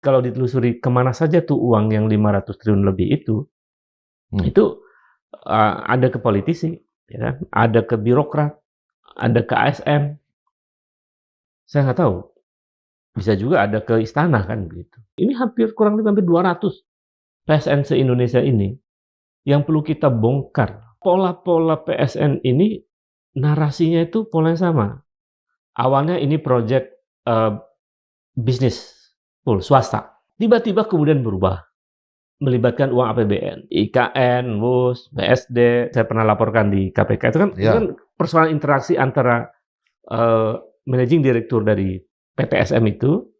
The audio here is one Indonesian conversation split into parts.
Kalau ditelusuri kemana saja tuh uang yang 500 triliun lebih itu ada ke politisi, ya kan, ada ke birokrat, ada ke ASN, saya nggak tahu, bisa juga ada ke istana kan begitu. Ini kurang lebih hampir 200 PSN se-Indonesia ini yang perlu kita bongkar. Pola-pola PSN ini narasinya itu pola yang sama. Awalnya ini proyek bisnis full swasta, tiba-tiba kemudian berubah. Melibatkan uang APBN, IKN, WUS, BSD, saya pernah laporkan di KPK, itu kan persoalan interaksi antara managing direktur dari PTSM itu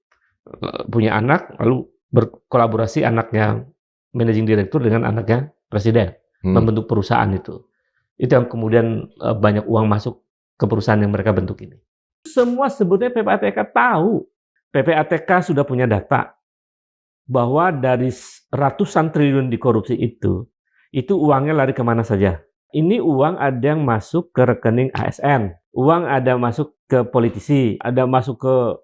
punya anak, lalu berkolaborasi anaknya managing direktur dengan anaknya presiden, membentuk perusahaan itu. Itu yang kemudian banyak uang masuk ke perusahaan yang mereka bentuk ini. Semua sebetulnya PPATK tahu. PPATK sudah punya data bahwa dari ratusan triliun di korupsi itu uangnya lari kemana saja. Ini uang ada yang masuk ke rekening ASN, uang ada masuk ke politisi, ada masuk ke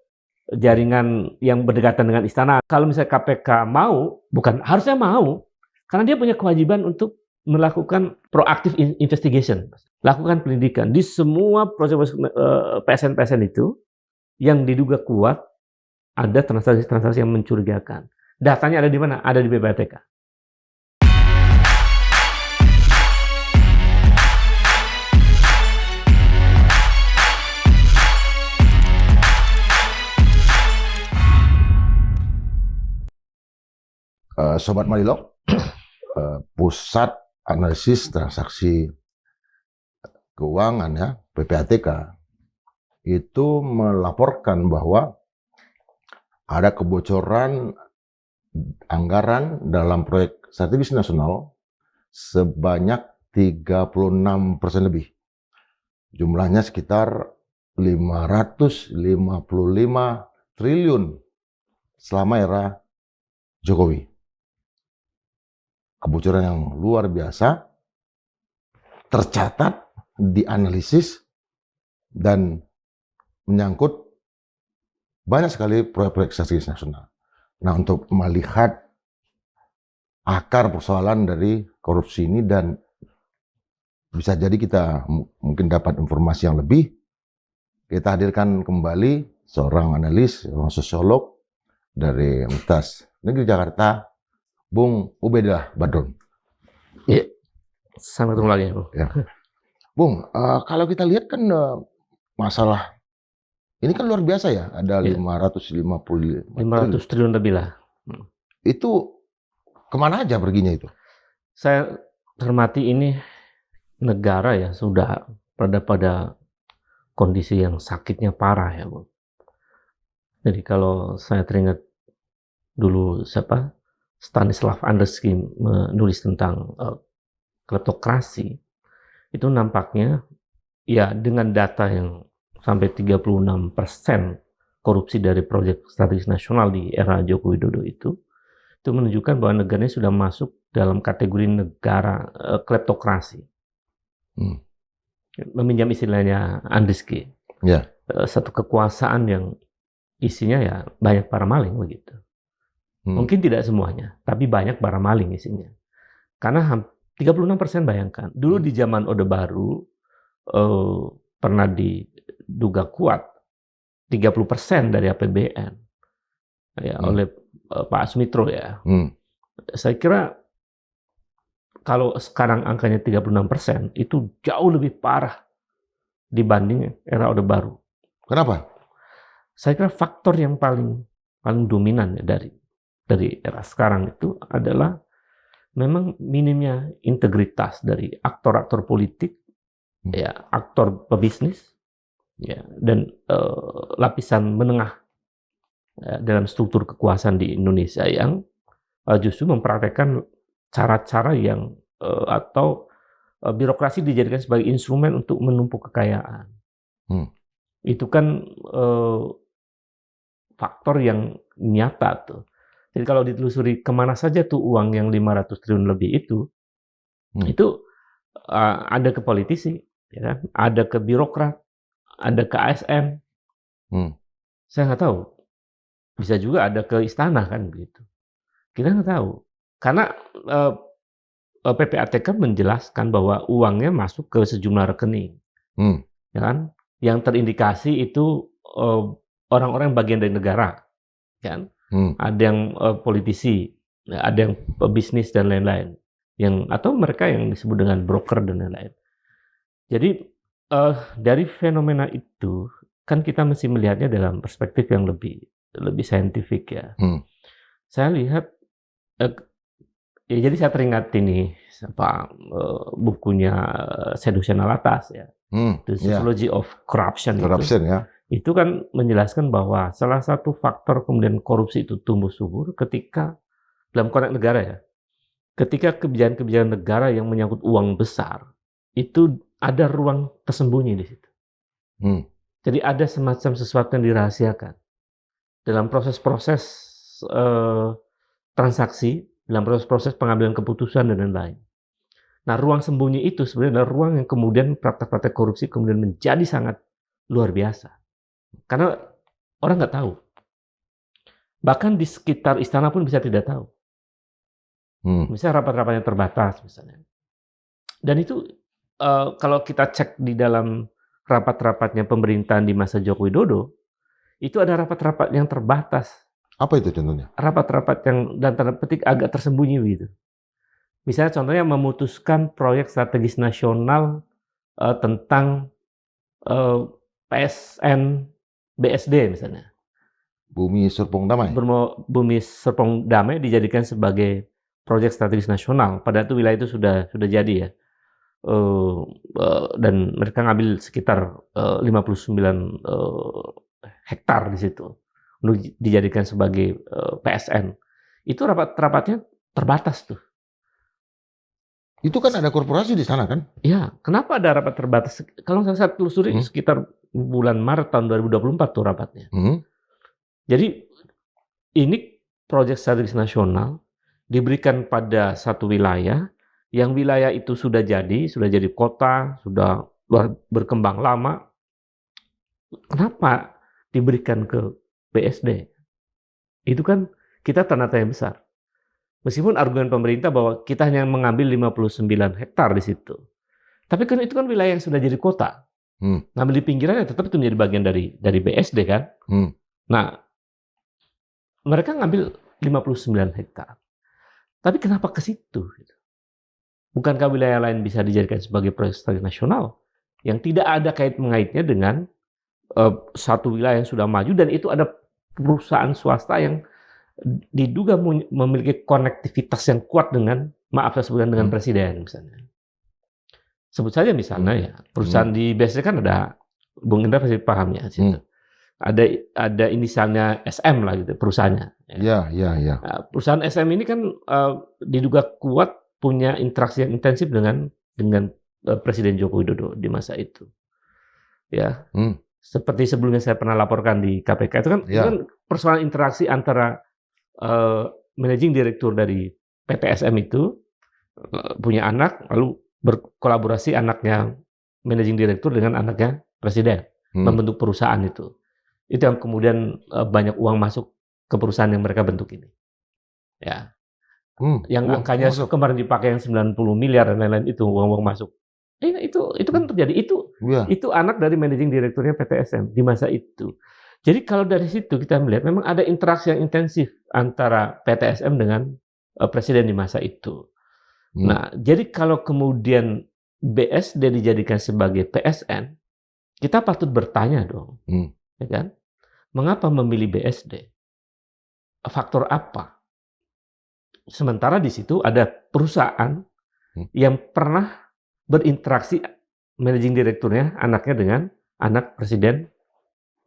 jaringan yang berdekatan dengan istana. Kalau misalnya KPK mau, bukan harusnya mau, karena dia punya kewajiban untuk melakukan proactive investigation, lakukan pendidikan di semua proses PSN-PSN itu yang diduga kuat ada transaksi-transaksi yang mencurigakan. Datanya ada di mana? Ada di PPATK. Sobat Marilog, Pusat Analisis Transaksi Keuangan ya, PPATK, itu melaporkan bahwa ada kebocoran anggaran dalam proyek strategis nasional sebanyak 36% lebih. Jumlahnya sekitar 555 triliun selama era Jokowi. Kebocoran yang luar biasa tercatat, dianalisis, dan menyangkut banyak sekali proyek-proyek strategis nasional. Nah, untuk melihat akar persoalan dari korupsi ini dan bisa jadi kita mungkin dapat informasi yang lebih, kita hadirkan kembali seorang analis, seorang sosiolog dari Universitas Negeri Jakarta, Bung Ubedillah Badrun. Iya, selamat ketemu lagi, Bung. Ya. Bung, kalau kita lihat kan masalah ini kan luar biasa ya, ada 550 triliun lebih lah. Itu kemana aja perginya itu? Saya cermati ini negara ya sudah pada kondisi yang sakitnya parah ya, Bung. Jadi kalau saya teringat dulu Stanislav Andrski menulis tentang kleptokrasi, itu nampaknya ya dengan data yang sampai 36% korupsi dari proyek strategis nasional di era Joko Widodo itu menunjukkan bahwa negaranya sudah masuk dalam kategori negara kleptokrasi. Meminjam istilahnya Andrski, satu kekuasaan yang isinya ya banyak para maling begitu. Mungkin tidak semuanya, tapi banyak para maling isinya. Karena 36% bayangkan, dulu di zaman Orde Baru pernah diduga kuat 30% dari APBN ya oleh Pak Asmitro ya. Saya kira kalau sekarang angkanya 36% itu jauh lebih parah dibanding era Orde Baru. Kenapa? Saya kira faktor yang paling dominan ya dari era sekarang itu adalah memang minimnya integritas dari aktor-aktor politik, ya, aktor pebisnis, ya, dan lapisan menengah ya, dalam struktur kekuasaan di Indonesia yang justru mempraktekkan cara-cara yang atau birokrasi dijadikan sebagai instrumen untuk menumpuk kekayaan. Itu kan faktor yang nyata tuh. Jadi kalau ditelusuri kemana saja tuh uang yang 500 triliun lebih itu ada ke politisi, ya kan? Ada ke birokrat, ada ke ASN. Saya nggak tahu, bisa juga ada ke istana kan begitu. Kita nggak tahu. Karena PPATK menjelaskan bahwa uangnya masuk ke sejumlah rekening, ya kan? Yang terindikasi itu orang-orang bagian dari negara, kan? Ada yang politisi, ada yang pebisnis dan lain-lain, atau mereka yang disebut dengan broker dan lain-lain. Jadi dari fenomena itu kan kita mesti melihatnya dalam perspektif yang lebih saintifik ya. Saya lihat ya, jadi saya teringat ini bukunya Seduction Alatas ya, The Sociology of Corruption ya. Itu kan menjelaskan bahwa salah satu faktor kemudian korupsi itu tumbuh subur ketika dalam konteks negara ya, ketika kebijakan-kebijakan negara yang menyangkut uang besar itu ada ruang tersembunyi di situ. Jadi ada semacam sesuatu yang dirahasiakan dalam proses-proses transaksi, dalam proses-proses pengambilan keputusan dan lain-lain. Nah, ruang sembunyi itu sebenarnya adalah ruang yang kemudian praktek-praktek korupsi kemudian menjadi sangat luar biasa. Karena orang nggak tahu. Bahkan di sekitar istana pun bisa tidak tahu. Misalnya rapat-rapatnya terbatas misalnya. Dan itu kalau kita cek di dalam rapat-rapatnya pemerintahan di masa Joko Widodo, itu ada rapat-rapat yang terbatas. Apa itu contohnya? Rapat-rapat yang dan tanda petik agak tersembunyi gitu. Misalnya contohnya memutuskan proyek strategis nasional tentang PSN BSD misalnya. Bumi Serpong Damai. Bumi Serpong Damai dijadikan sebagai proyek strategis nasional. Padahal itu wilayah itu sudah jadi ya. Dan mereka ngambil sekitar 59 hektar di situ untuk dijadikan sebagai PSN. Itu rapat-rapatnya terbatas tuh. Itu kan ada korporasi di sana kan? Ya, kenapa ada rapat terbatas? Kalau saya telusuri sekitar bulan Maret tahun 2024 tuh rapatnya. Jadi ini proyek strategis nasional diberikan pada satu wilayah, yang wilayah itu sudah jadi kota, sudah berkembang lama. Kenapa diberikan ke BSD? Itu kan kita tanda tanya besar. Meskipun argumen pemerintah bahwa kita hanya mengambil 59 hektar di situ. Tapi kan itu kan wilayah yang sudah jadi kota. Ngambil di pinggirannya tetap itu menjadi bagian dari BSD kan. Nah, mereka ngambil 59 hektar. Tapi kenapa ke situ? Bukankah wilayah lain bisa dijadikan sebagai proyek strategis nasional yang tidak ada kait-mengaitnya dengan satu wilayah yang sudah maju, dan itu ada perusahaan swasta yang diduga memiliki konektivitas yang kuat dengan, maaf saya sebutkan, dengan presiden misalnya. Sebut saja misalnya ya, perusahaan di BSD kan ada, Bung Indra pasti paham ya, situ. Ada inisialnya SM lah gitu perusahaannya. Ya. Nah, perusahaan SM ini kan diduga kuat punya interaksi yang intensif dengan Presiden Joko Widodo di masa itu. Ya. Seperti sebelumnya saya pernah laporkan di KPK, itu kan persoalan interaksi antara managing direktur dari PT SM itu punya anak, lalu berkolaborasi anaknya managing direktur dengan anaknya presiden membentuk perusahaan itu. Itu yang kemudian banyak uang masuk ke perusahaan yang mereka bentuk ini. Ya. Yang angkanya kemarin dipakai yang 90 miliar dan lain-lain, itu uang masuk. Itu kan terjadi, itu anak dari managing direkturnya PT SM di masa itu. Jadi kalau dari situ kita melihat memang ada interaksi yang intensif antara PT SM dengan presiden di masa itu. Nah, jadi kalau kemudian BSD dijadikan sebagai PSN, kita patut bertanya dong, ya kan? Mengapa memilih BSD? Faktor apa? Sementara di situ ada perusahaan yang pernah berinteraksi managing direkturnya, anaknya dengan anak Presiden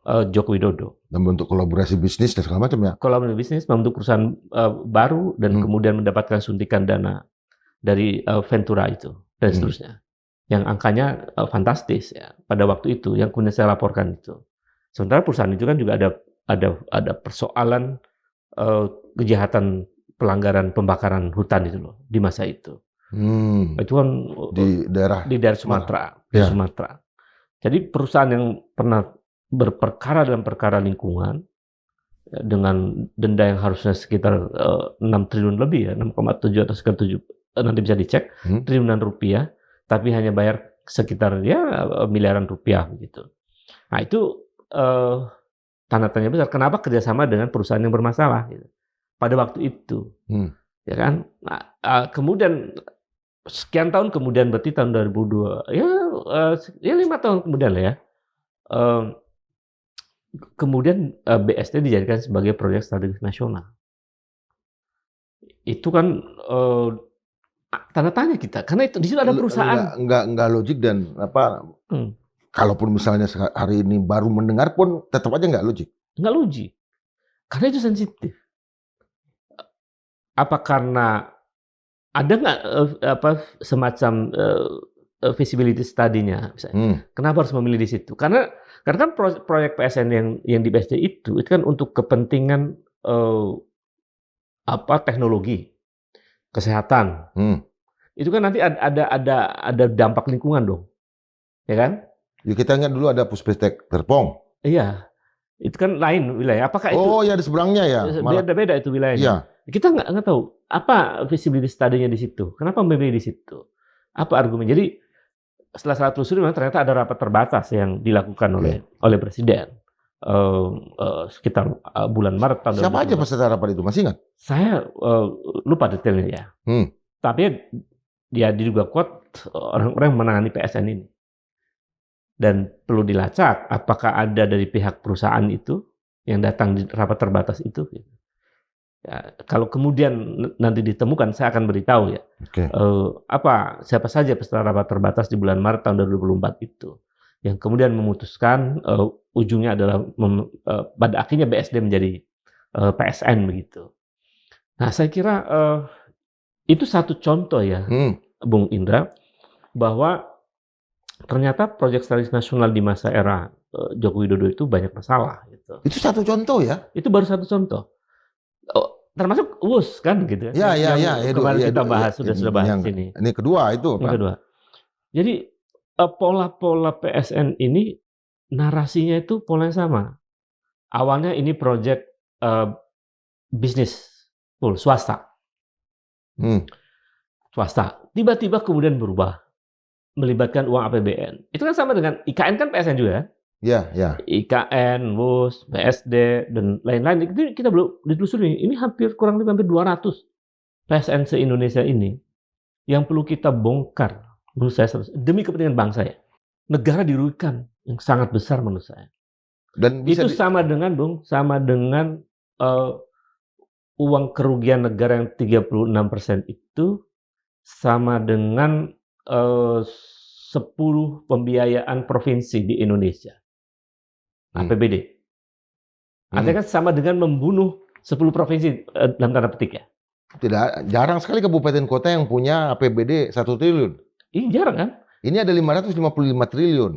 Joko Widodo. Membentuk kolaborasi bisnis dan segala macam ya? Kolaborasi bisnis, membentuk perusahaan baru, dan kemudian mendapatkan suntikan dana dari Ventura itu, dan seterusnya. Yang angkanya fantastis ya pada waktu itu, yang kemudian saya laporkan itu. Sementara perusahaan itu kan juga ada persoalan kejahatan pelanggaran pembakaran hutan itu loh di masa itu. Itu kan di daerah Sumatera, Sumatera. Jadi perusahaan yang pernah berperkara dalam perkara lingkungan dengan denda yang harusnya sekitar 6 triliun lebih ya, 6,7 atau sekitar 7, nanti bisa dicek, triliunan rupiah, tapi hanya bayar sekitar ya miliaran rupiah begitu. Nah itu tanda tanya besar. Kenapa kerjasama dengan perusahaan yang bermasalah gitu, pada waktu itu, ya kan? Nah, kemudian sekian tahun kemudian, berarti tahun 2002, ya 5 tahun kemudian lah ya. Kemudian BSD dijadikan sebagai proyek strategis nasional. Itu kan tanda tanya kita, karena itu di situ ada perusahaan. Enggak logik dan apa? Kalaupun misalnya hari ini baru mendengar pun tetap aja nggak logik. Nggak logik, karena itu sensitif. Apa karena ada nggak semacam feasibility study-nya misalnya? Kenapa harus memilih di situ? Karena kan proyek PSN yang di BSD itu kan untuk kepentingan teknologi, kesehatan. Itu kan nanti ada dampak lingkungan dong, ya kan? Ya kita ingat dulu ada Puspestek Serpong. Iya, itu kan lain wilayah. Apakah itu? Oh ya, di sebelahnya ya. Beda itu wilayahnya. Iya. Kita nggak tahu apa visibility study-nya di situ. Kenapa memilih di situ? Apa argumen? Jadi setelah saya telusuri memang ternyata ada rapat terbatas yang dilakukan oleh Presiden sekitar bulan Maret tahun 2020. Siapa aja peserta rapat itu, masih ingat? Saya lupa detailnya ya. Tapi dia diduga kuat orang-orang yang menangani PSN ini. Dan perlu dilacak apakah ada dari pihak perusahaan itu yang datang di rapat terbatas itu. Ya, kalau kemudian nanti ditemukan, saya akan beritahu ya. Siapa saja peserta rapat terbatas di bulan Maret tahun 2024 itu yang kemudian memutuskan ujungnya adalah pada akhirnya BSD menjadi PSN begitu. Nah, saya kira itu satu contoh ya, Bung Indra, bahwa ternyata proyek strategis nasional di masa era Joko Widodo itu banyak masalah. Gitu. Itu satu contoh ya? Itu baru satu contoh. Termasuk WUS kan gitu. Ya. Kemarin kita bahas, sudah bahas ini. Ini kedua itu. Yang kedua. Jadi pola-pola PSN ini narasinya itu pola yang sama. Awalnya ini proyek bisnis full swasta. Swasta. Tiba-tiba kemudian berubah. Melibatkan uang APBN. Itu kan sama dengan IKN kan PSN juga. Ya. IKN, WUS, BSD, dan lain-lain. Itu kita belum ditelusuri. Ini kurang lebih hampir 200 PSN se-Indonesia ini yang perlu kita bongkar. Menurut saya demi kepentingan bangsa ya. Negara dirugikan yang sangat besar menurut saya. Dan bisa itu sama dengan uang kerugian negara yang 36% itu sama dengan 10 pembiayaan provinsi di Indonesia. APBD. Artinya kan sama dengan membunuh 10 provinsi dalam tanda petik ya. Tidak, jarang sekali kabupaten kota yang punya APBD 1 triliun. Ini jarang kan? Ini ada 555 triliun.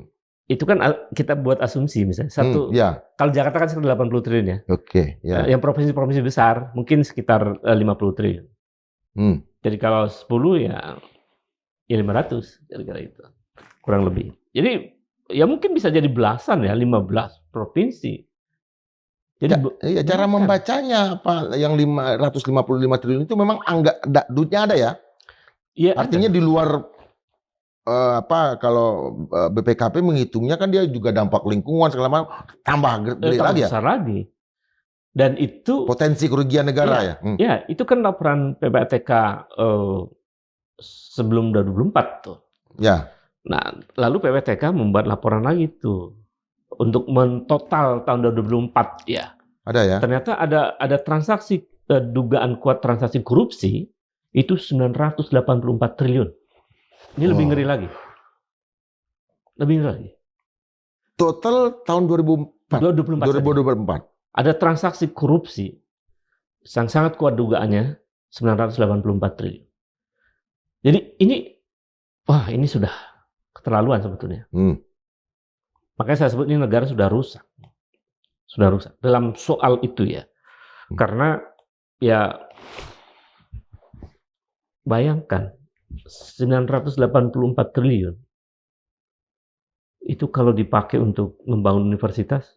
Itu kan kita buat asumsi misalnya. Kalau Jakarta kan sekitar 80 triliun ya. Ya. Yang provinsi-provinsi besar mungkin sekitar 50 triliun. Jadi kalau 10 ya 500 kira-kira itu. Kurang lebih. Jadi ya mungkin bisa jadi belasan ya, 15 provinsi. Jadi cara membacanya apa yang 555 triliun itu memang duitnya ada ya? Iya. Artinya ada. Di luar kalau BPKP menghitungnya kan dia juga dampak lingkungan segala macam tambah gede lagi ya. Besar lagi. Dan itu potensi kerugian negara ya. Ya, itu kan laporan PPATK sebelum 2024 tuh. Ya. Nah, lalu PPATK membuat laporan lagi tuh untuk mentotal tahun 2024 ya. Ada ya. Ternyata ada transaksi dugaan kuat transaksi korupsi itu 984 triliun. Ini lebih ngeri lagi. Lebih ngeri lagi. Total tahun 2024. Ada transaksi korupsi yang sangat kuat dugaannya 984 triliun. Jadi ini sudah keterlaluan sebetulnya. Makanya saya sebut ini negara sudah rusak. Sudah rusak dalam soal itu ya. Karena ya bayangkan 984 triliun itu kalau dipakai untuk membangun universitas,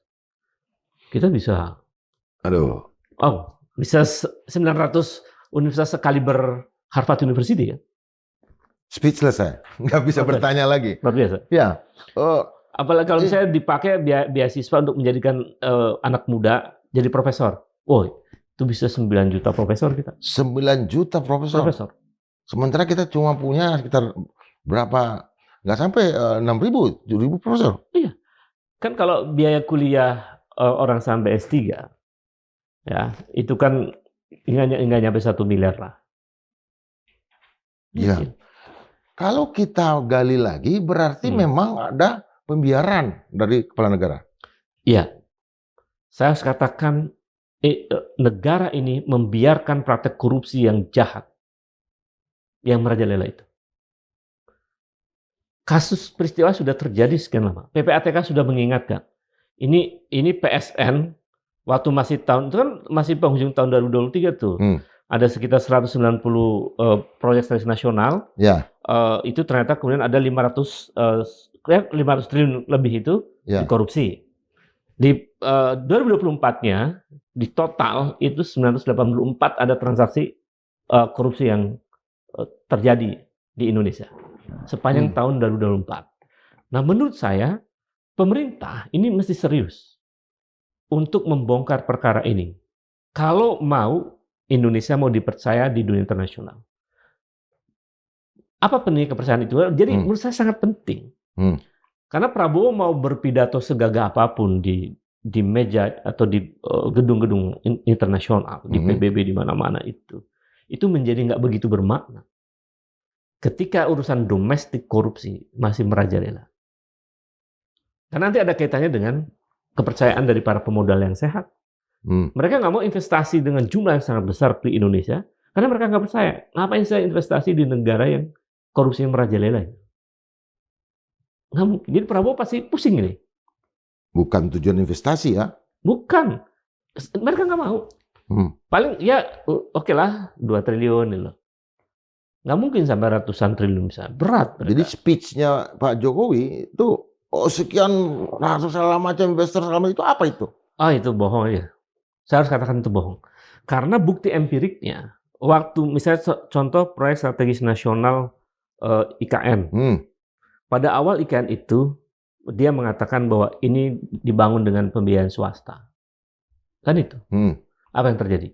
kita bisa Aduh, Oh, bisa 900 universitas sekaliber Harvard University ya? speechless saya. Nggak bisa Luar biasa. bertanya lagi. Luar biasa. Ya, Apalagi kalau eh, misalnya dipakai beasiswa untuk menjadikan anak muda jadi profesor. Oh, itu bisa 9 juta profesor kita. 9 juta profesor. Profesor. Sementara kita cuma punya sekitar berapa, nggak sampai 6.000, 7.000 profesor. Iya. Kan kalau biaya kuliah orang sampai S3, ya, itu kan nggak nyampe 1 miliar lah. Iya. Mungkin. Kalau kita gali lagi, berarti memang ada pembiaran dari kepala negara. Iya. Saya harus katakan negara ini membiarkan praktek korupsi yang jahat, yang merajalela itu. Kasus peristiwa sudah terjadi sekian lama. PPATK sudah mengingatkan. Ini PSN waktu masih tahun itu kan masih penghujung tahun 2023 tuh. Ada sekitar 190 proyek strategis nasional. Ya. Itu ternyata kemudian ada 500 triliun lebih itu dikorupsi. Di 2024-nya di total itu 984 ada transaksi korupsi yang terjadi di Indonesia sepanjang tahun 2024. Nah, menurut saya pemerintah ini mesti serius untuk membongkar perkara ini. Kalau mau Indonesia mau dipercaya di dunia internasional. Apa pentingnya kepercayaan itu? Jadi menurut saya sangat penting. Karena Prabowo mau berpidato segagah apapun di meja atau di gedung-gedung internasional, di PBB di mana-mana itu menjadi nggak begitu bermakna. Ketika urusan domestik korupsi masih merajalela. Karena nanti ada kaitannya dengan kepercayaan dari para pemodal yang sehat. Mereka nggak mau investasi dengan jumlah yang sangat besar di Indonesia, karena mereka nggak percaya. Ngapain saya investasi di negara yang korupsi merajalela? Nggak mungkin. Jadi Prabowo pasti pusing ini. Bukan tujuan investasi ya? Bukan. Mereka nggak mau. Paling ya oke lah 2 triliun loh. Nggak mungkin sampai ratusan triliun bisa. Berat. Mereka. Jadi speech-nya Pak Jokowi itu sekian ratus segala macam investor segala macam itu apa itu? Itu bohong ya. Saya harus katakan itu bohong. Karena bukti empiriknya, waktu misalnya contoh proyek strategis nasional IKN. Pada awal IKN itu dia mengatakan bahwa ini dibangun dengan pembiayaan swasta. Kan itu. Apa yang terjadi?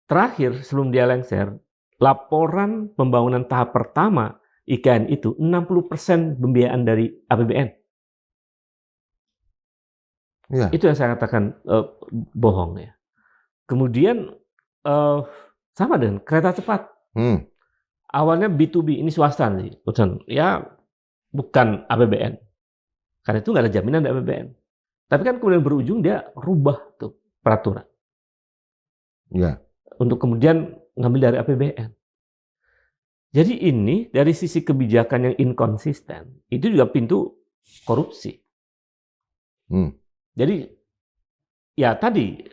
Terakhir sebelum dia lengser, laporan pembangunan tahap pertama IKN itu 60% pembiayaan dari APBN. Ya. Itu yang saya katakan bohong ya. Kemudian sama dengan kereta cepat. Awalnya B2B, ini swasta nih, ya bukan APBN. Karena itu nggak ada jaminan dari APBN. Tapi kan kemudian berujung dia rubah tuh peraturan. Ya. Untuk kemudian ngambil dari APBN. Jadi ini dari sisi kebijakan yang inkonsisten, itu juga pintu korupsi. Jadi ya tadi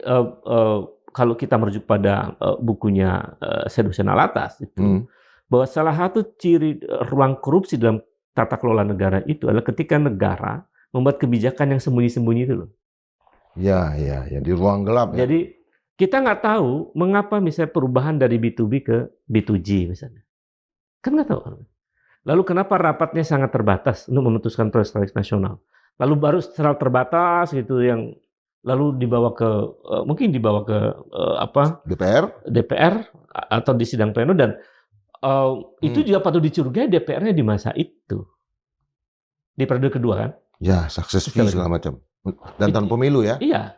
kalau kita merujuk pada bukunya Sedusen Alatas itu, bahwa salah satu ciri ruang korupsi dalam tata kelola negara itu adalah ketika negara membuat kebijakan yang sembunyi-sembunyi itu loh. Ya, di ruang gelap. Ya. Jadi kita nggak tahu mengapa misalnya perubahan dari B2B ke B2G misalnya. Kan nggak tahu. Lalu kenapa rapatnya sangat terbatas untuk memutuskan proyek strategis nasional. Lalu baru secara terbatas gitu yang lalu dibawa ke mungkin dibawa ke DPR atau di sidang pleno dan itu juga patut dicurigai DPR-nya di masa itu. Di periode kedua kan? Ya, sukses fee segala macam. Dan tahun pemilu ya? Iya.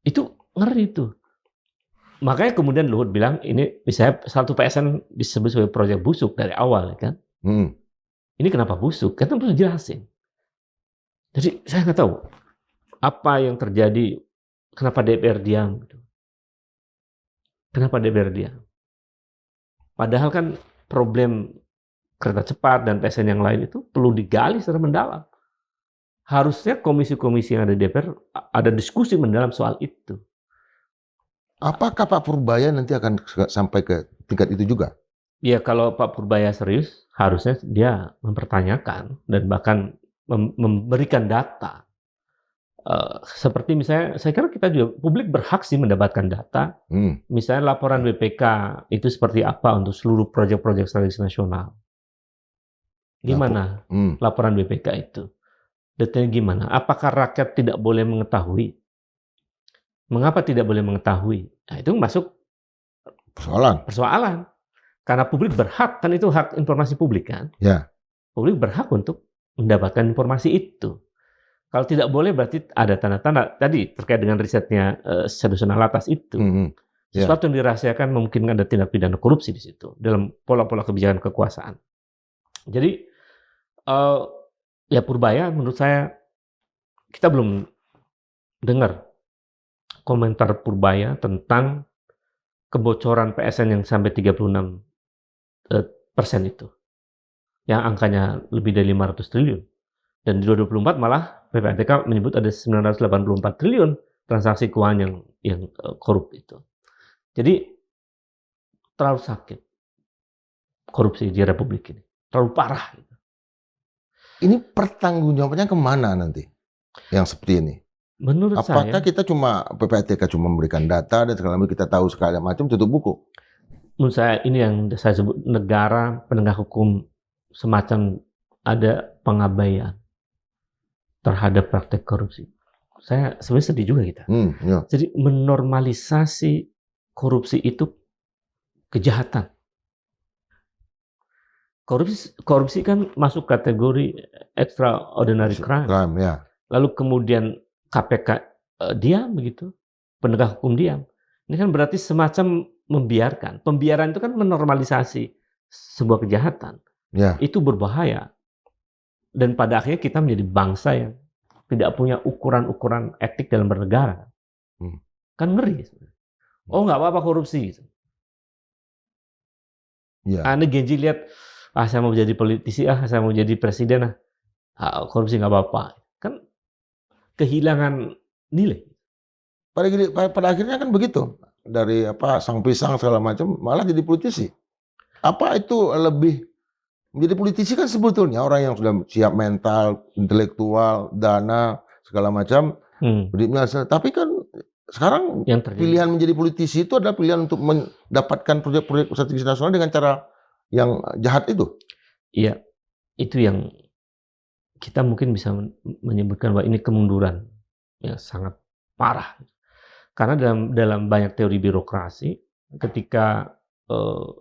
Itu ngeri itu. Makanya kemudian Luhut bilang ini misalnya satu PSN disebut sebagai proyek busuk dari awal kan? Ini kenapa busuk? Kan harus jelasin. Jadi saya nggak tahu apa yang terjadi. Kenapa DPR diam? Kenapa DPR diam? Padahal kan problem kereta cepat dan PSN yang lain itu perlu digali secara mendalam. Harusnya komisi-komisi yang ada di DPR ada diskusi mendalam soal itu. Apakah Pak Purbaya nanti akan sampai ke tingkat itu juga? Ya kalau Pak Purbaya serius, harusnya dia mempertanyakan dan bahkan memberikan data Seperti misalnya, saya kira kita juga publik berhak sih mendapatkan data. Misalnya laporan BPK itu seperti apa untuk seluruh proyek-proyek strategis nasional. Gimana laporan BPK itu? Detailnya gimana? Apakah rakyat tidak boleh mengetahui? Mengapa tidak boleh mengetahui? Nah, itu masuk persoalan. Karena publik berhak, kan itu hak informasi publik kan? Ya. Publik berhak untuk mendapatkan informasi itu. Kalau tidak boleh berarti ada tanda-tanda tadi terkait dengan risetnya Sadusona Latas itu. Sesuatu yang dirahasiakan memungkinkan ada tindak pidana korupsi di situ dalam pola-pola kebijakan kekuasaan. Jadi ya Purbaya menurut saya kita belum dengar komentar Purbaya tentang kebocoran PSN yang sampai 36% itu. Yang angkanya lebih dari 500 triliun. Dan di 2024 malah PPATK menyebut ada 984 triliun transaksi keuangan yang korup itu. Jadi terlalu sakit korupsi di Republik ini. Terlalu parah. Ini pertanggungjawabannya kemana nanti? Yang seperti ini? Menurut Apakah saya, kita PPATK cuma memberikan data dan segala macam kita tahu segala macam tutup buku? Menurut saya ini yang saya sebut negara penegak hukum semacam ada pengabaian terhadap praktek korupsi. Saya sebenarnya sedih juga kita. Ya. Jadi menormalisasi korupsi itu kejahatan. Korupsi kan masuk kategori extraordinary crime. Ya. Lalu kemudian KPK diam begitu, penegak hukum diam. Ini kan berarti semacam membiarkan. Pembiaran itu kan menormalisasi sebuah kejahatan. Ya. Itu berbahaya. Dan pada akhirnya kita menjadi bangsa yang tidak punya ukuran-ukuran etik dalam bernegara. Kan ngeri. Oh nggak apa-apa korupsi. Ya. Anda Genji lihat, saya mau jadi politisi, saya mau jadi presiden, korupsi nggak apa-apa. Kan kehilangan nilai. Pada akhirnya kan begitu. Dari sang pisang segala macam malah jadi politisi. Apa itu lebih menjadi politisi kan sebetulnya orang yang sudah siap mental, intelektual, dana segala macam. Tapi kan sekarang pilihan menjadi politisi itu adalah pilihan untuk mendapatkan proyek-proyek strategis nasional dengan cara yang jahat itu. Iya, itu yang kita mungkin bisa menyebutkan bahwa ini kemunduran yang sangat parah. Karena dalam banyak teori birokrasi, ketika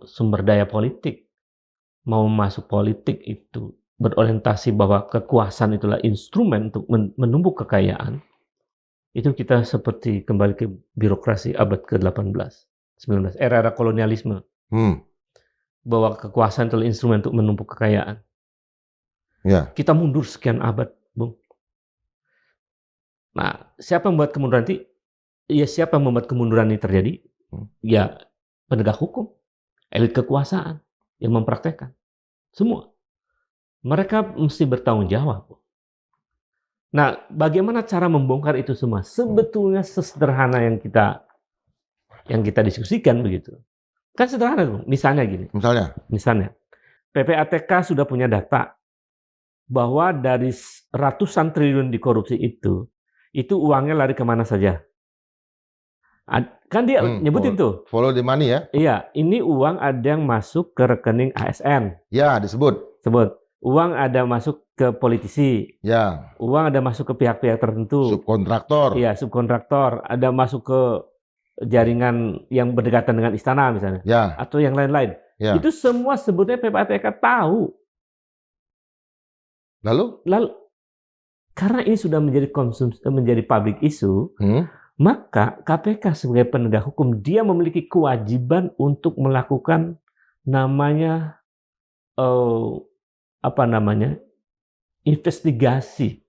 sumber daya politik mau masuk politik itu berorientasi bahwa kekuasaan itulah instrumen untuk menumbuk kekayaan, itu kita seperti kembali ke birokrasi abad ke-18, 19, era kolonialisme. Bahwa kekuasaan itulah instrumen untuk menumpuk kekayaan. Ya. Kita mundur sekian abad, Bung. Nah, siapa yang membuat kemunduran itu? Ya, siapa yang membuat kemunduran ini terjadi? Ya, penegak hukum, elit kekuasaan yang mempraktekkan. Semua. Mereka mesti bertanggung jawab. Nah, bagaimana cara membongkar itu semua? Sebetulnya sesederhana yang kita diskusikan begitu. Kan sederhana, Bung. Misalnya gini. Misalnya, PPATK sudah punya data bahwa dari ratusan triliun di korupsi itu uangnya lari kemana saja. Kan dia nyebutin tuh. Follow the money ya? Iya, ini uang ada yang masuk ke rekening ASN. Ya, disebut. Uang ada masuk ke politisi. Ya. Uang ada masuk ke pihak-pihak tertentu. Subkontraktor. Iya, subkontraktor. Ada masuk ke jaringan yang berdekatan dengan istana misalnya. Ya. Atau yang lain-lain. Ya. Itu semua sebetulnya PPATK tahu. Lalu? Karena ini sudah menjadi public issue, maka KPK sebagai penegak hukum dia memiliki kewajiban untuk melakukan namanya investigasi.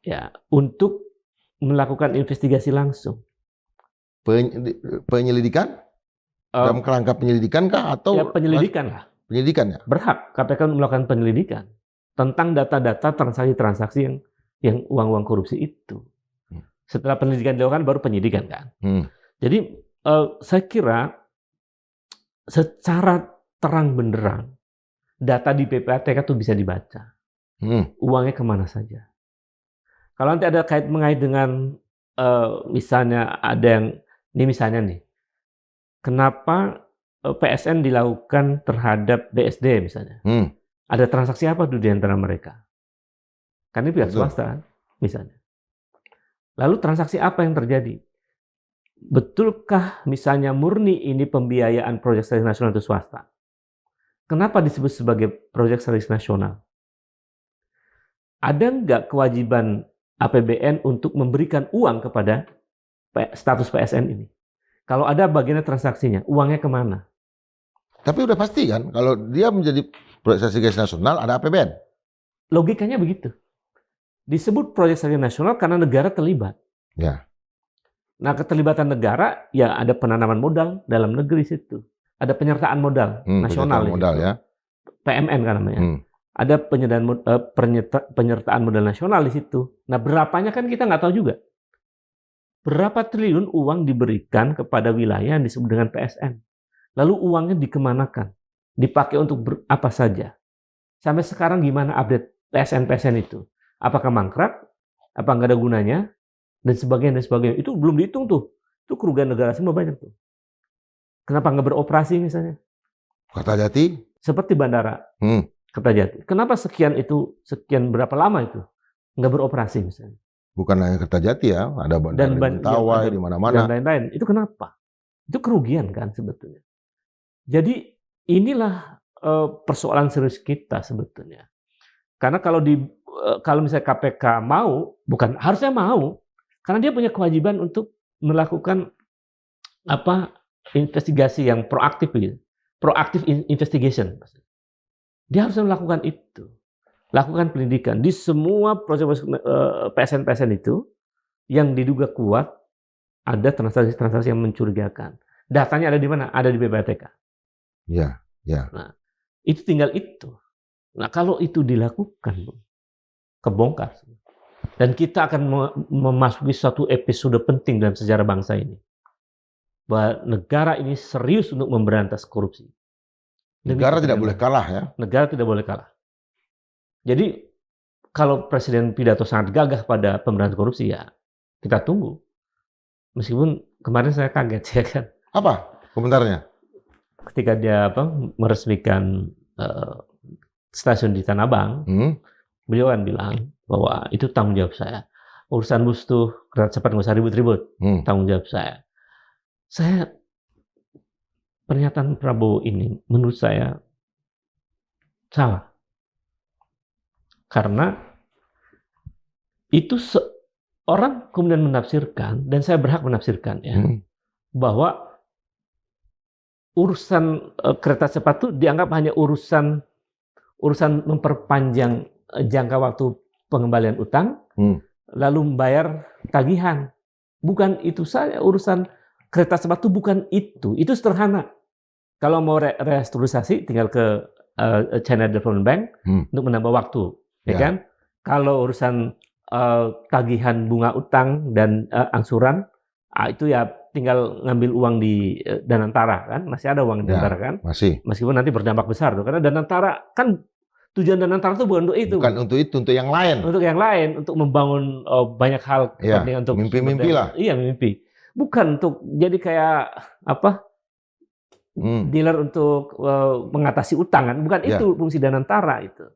Ya, untuk melakukan investigasi langsung. Penyelidikan? Dalam kerangka penyelidikan kah atau? Ya, penyelidikan lah. Penyelidikan ya? Berhak KPK melakukan penyelidikan tentang data-data transaksi-transaksi yang uang-uang korupsi itu. Setelah penyelidikan dilakukan baru penyidikan kan. Jadi saya kira secara terang benderang data di PPATK itu bisa dibaca. Uangnya kemana saja. Kalau nanti ada mengait dengan misalnya ada yang ini misalnya nih, kenapa PSN dilakukan terhadap BSD misalnya? Ada transaksi apa tuh di antara mereka? Kan ini pihak swasta kan, misalnya. Lalu transaksi apa yang terjadi? Betulkah misalnya murni ini pembiayaan proyek strategis nasional itu swasta? Kenapa disebut sebagai proyek strategis nasional? Ada nggak kewajiban APBN untuk memberikan uang kepada status PSN ini? Kalau ada bagiannya transaksinya, uangnya kemana? Tapi udah pasti kan, kalau dia menjadi proyek strategis nasional ada APBN. Logikanya begitu. Disebut proyek strategis nasional karena negara terlibat. Ya. Nah, keterlibatan negara, ya ada penanaman modal dalam negeri situ. Ada penyertaan modal nasional. Penyertaan modal ya. PMN kan namanya. Ada penyertaan modal nasional di situ. Nah, berapanya kan kita nggak tahu juga. Berapa triliun uang diberikan kepada wilayah yang disebut dengan PSN. Lalu uangnya dikemanakan? Dipakai untuk apa saja? Sampai sekarang gimana update PSN itu? Apakah mangkrak? Apa nggak ada gunanya? Dan sebagainya. Itu belum dihitung tuh. Itu kerugian negara semua banyak tuh. Kenapa nggak beroperasi misalnya? Kertajati? Seperti bandara Kertajati. Kenapa sekian berapa lama itu nggak beroperasi misalnya? Bukan hanya Kertajati ya, ada bandara di Mentawai, di mana-mana. Dan lain-lain. Itu kenapa? Itu kerugian kan sebetulnya. Jadi inilah persoalan serius kita sebetulnya. Karena kalau misalnya KPK mau, bukan harusnya mau, karena dia punya kewajiban untuk melakukan investigasi yang proaktif gitu. Proaktif investigation. Dia harus melakukan itu. Lakukan pendidikan di semua proses PSN itu yang diduga kuat ada transaksi-transaksi yang mencurigakan. Datanya ada di mana? Ada di PPATK. Ya. Nah, itu tinggal itu. Nah, kalau itu dilakukan, kebongkar. Dan kita akan memasuki suatu episode penting dalam sejarah bangsa ini. Bahwa negara ini serius untuk memberantas korupsi. Negara tidak boleh kalah ya. Negara tidak boleh kalah. Jadi, kalau Presiden pidato sangat gagah pada pemberantasan korupsi, ya kita tunggu. Meskipun kemarin saya kaget ya kan. Apa komentarnya? Ketika dia meresmikan stasiun di Tanah Abang, beliau kan bilang bahwa itu tanggung jawab saya. Urusan bus tuh kereta cepat nggak usah ribut-ribut, tanggung jawab saya. Pernyataan Prabowo ini menurut saya salah. Karena itu orang kemudian menafsirkan, dan saya berhak menafsirkan ya, bahwa urusan kereta cepat itu dianggap hanya urusan memperpanjang jangka waktu pengembalian utang, lalu membayar tagihan. Bukan itu saja urusan kereta cepat itu, bukan itu. Itu sederhana. Kalau mau restrukturisasi tinggal ke China Development Bank untuk menambah waktu, ya kan? Kalau urusan tagihan bunga utang dan angsuran, itu ya tinggal ngambil uang di Danantara kan, masih ada uang di Danantara kan? Masih. Meskipun nanti berdampak besar tuh, karena Danantara kan tujuan Danantara itu bukan untuk itu. Bukan untuk itu, untuk yang lain. Untuk yang lain, untuk membangun banyak hal kepentingan untuk mimpi-mimpi lah. Iya, mimpi. Bukan untuk jadi kayak dealer untuk mengatasi utang kan, bukan itu fungsi Danantara itu.